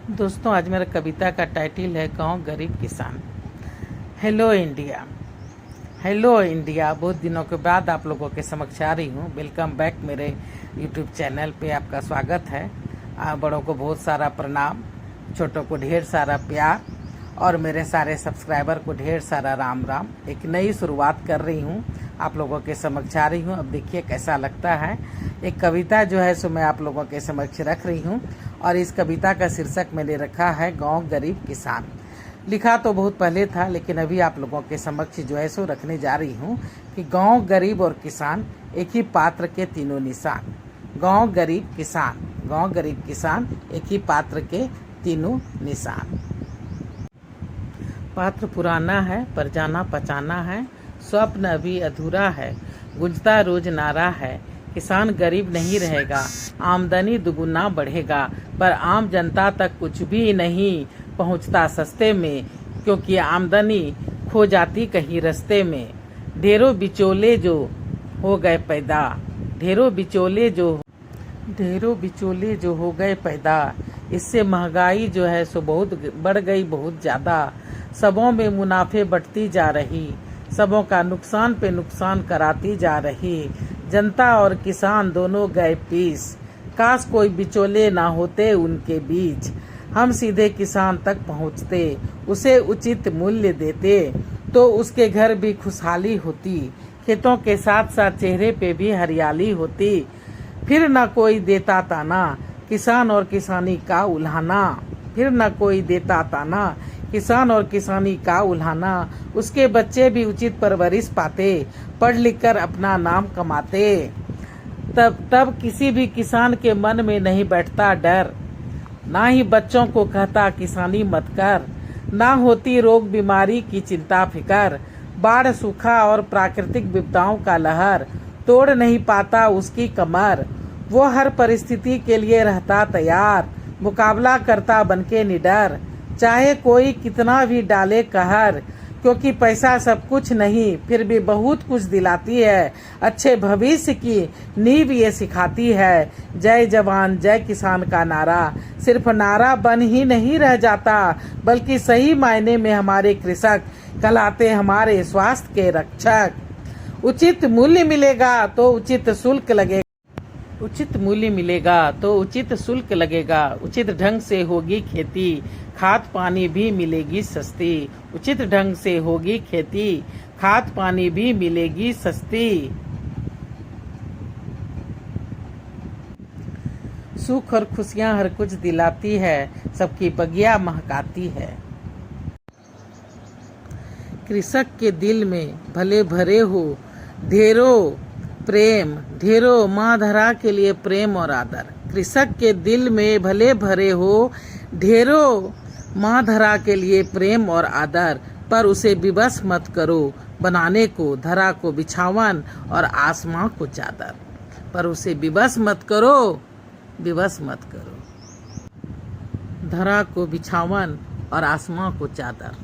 दोस्तों, आज मेरा कविता का टाइटल है गांव गरीब किसान। Hello India, hello India. बहुत दिनों के बाद आप लोगों के समक्ष आ रही हूँ। वेलकम बैक मेरे यूट्यूब चैनल पे आपका स्वागत है। बड़ों को बहुत सारा प्रणाम, छोटों को ढेर सारा प्यार और मेरे सारे सब्सक्राइबर को ढेर सारा राम राम। एक नई शुरुआत कर रही हूँ, आप लोगों के समक्ष आ रही हूँ। अब देखिए कैसा लगता है। एक कविता जो है सो मैं आप लोगों के समक्ष रख रही हूँ और इस कविता का शीर्षक मैंने रखा है गांव गरीब किसान। लिखा तो बहुत पहले था, लेकिन अभी आप लोगों के समक्ष जो है सो रखने जा रही हूँ कि गांव गरीब और किसान एक ही पात्र के तीनों निशान। गांव गरीब किसान, गांव गरीब किसान एक ही पात्र के तीनों निशान। पात्र पुराना है पर जाना पहचाना है, स्वप्न अभी अधूरा है, गुंजता रोज नारा है। किसान गरीब नहीं रहेगा, आमदनी दुगुना बढ़ेगा, पर आम जनता तक कुछ भी नहीं पहुंचता सस्ते में, क्योंकि आमदनी खो जाती कहीं रास्ते में। ढेरों बिचौले जो हो गए पैदा, ढेरों बिचौले जो हो गए पैदा, इससे महंगाई जो है सो बहुत बढ़ गई, बहुत ज़्यादा। सबों में मुनाफे बढ़ती जा रही, सबों का नुकसान पे नुकसान कराती जा रही। जनता और किसान दोनों गए पीस, काश कोई बिचौले ना होते उनके बीच। हम सीधे किसान तक पहुँचते, उसे उचित मूल्य देते, तो उसके घर भी खुशहाली होती, खेतों के साथ साथ चेहरे पे भी हरियाली होती। फिर न कोई देता ताना, किसान और किसानी का उल्हाना, फिर न कोई देता ताना, किसान और किसानी का उल्हाना। उसके बच्चे भी उचित परवरिश पाते, पढ़ लिख कर अपना नाम कमाते। तब किसी भी किसान के मन में नहीं बैठता डर, ना ही बच्चों को कहता किसानी मत कर। ना होती रोग बीमारी की चिंता फिकर, बाढ़ सूखा और प्राकृतिक विपदाओं का लहर तोड़ नहीं पाता उसकी कमर। वो हर परिस्थिति के लिए रहता तैयार, मुकाबला करता बनके निडर। चाहे कोई कितना भी डाले कहर, क्योंकि पैसा सब कुछ नहीं फिर भी बहुत कुछ दिलाती है। अच्छे भविष्य की नींव ये सिखाती है। जय जवान जय किसान का नारा सिर्फ नारा बन ही नहीं रह जाता, बल्कि सही मायने में हमारे कृषक कहलाते हमारे स्वास्थ्य के रक्षक। उचित मूल्य मिलेगा तो उचित शुल्क लगेगा, उचित मूल्य मिलेगा तो उचित शुल्क लगेगा। उचित ढंग से होगी खेती, खाद पानी भी मिलेगी सस्ती। उचित ढंग से होगी खेती, खाद पानी भी मिलेगी सस्ती। सुख और खुशियां हर कुछ दिलाती है, सबकी बगिया महकाती है। कृषक के दिल में भले भरे हो ढेरों प्रेम, ढेरों माँ धरा के लिए प्रेम और आदर। कृषक के दिल में भले भरे हो ढेरों माँ धरा के लिए प्रेम और आदर, पर उसे विवश मत करो बनाने को धरा को बिछावन और आसमां को चादर। पर उसे विवश मत करो, विवश मत करो धरा को बिछावन और आसमां को चादर।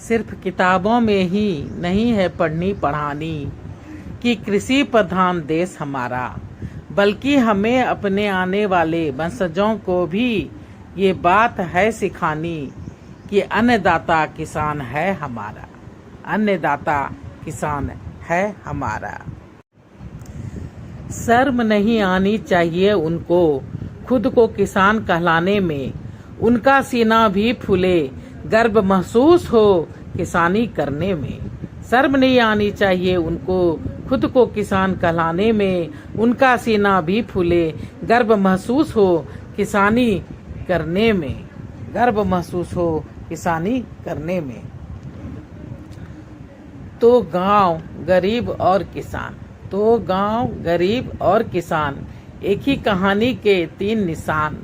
सिर्फ किताबों में ही नहीं है पढ़नी पढ़ानी कि कृषि प्रधान देश हमारा, बल्कि हमें अपने आने वाले वंशजों को भी ये बात है सिखानी कि अन्नदाता किसान है हमारा, अन्नदाता किसान है हमारा। शर्म नहीं आनी चाहिए उनको खुद को किसान कहलाने में, उनका सीना भी फूले गर्व महसूस हो किसानी करने में। शर्म नहीं आनी चाहिए उनको खुद को किसान कहलाने में, उनका सीना भी फूले गर्व महसूस हो किसानी करने में, गर्व महसूस हो किसानी करने में। तो गांव गरीब और किसान, तो गांव गरीब और किसान एक ही कहानी के तीन निशान।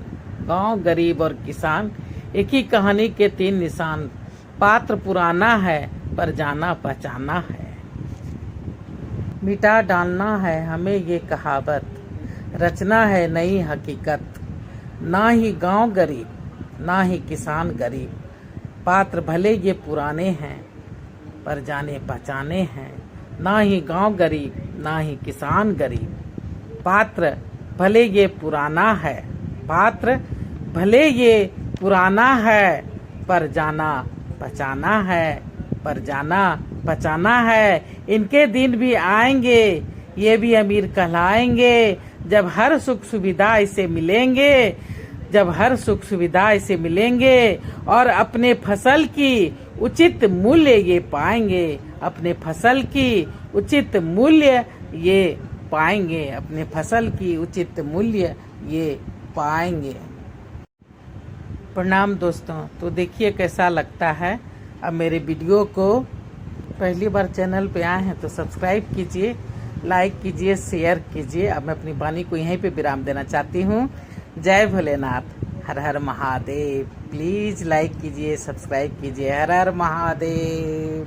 गांव गरीब और किसान एक ही कहानी के तीन निशान। पात्र पुराना है पर जाना पहचाना है। मिटा डालना है हमें ये कहावत, रचना है नई हकीकत। ना ही गांव गरीब ना ही किसान गरीब, पात्र भले ये पुराने हैं पर जाने पहचाने हैं। ना ही गांव गरीब ना ही किसान गरीब, पात्र भले ये पुराना है, पात्र भले ये पुराना है पर जाना पहचाना है, पर जाना पहचाना है। इनके दिन भी आएंगे, ये भी अमीर कहलाएंगे, जब हर सुख सुविधा इसे मिलेंगे, जब हर सुख सुविधा इसे मिलेंगे और अपने फसल की उचित मूल्य ये पाएंगे, अपने फसल की उचित मूल्य ये पाएंगे, अपने फसल की उचित मूल्य ये पाएंगे। प्रणाम दोस्तों। तो देखिए कैसा लगता है। अब मेरे वीडियो को पहली बार चैनल पे आए हैं तो सब्सक्राइब कीजिए, लाइक कीजिए, शेयर कीजिए। अब मैं अपनी वाणी को यहीं पे विराम देना चाहती हूँ। जय भोलेनाथ, हर हर महादेव। प्लीज लाइक कीजिए, सब्सक्राइब कीजिए। हर हर महादेव।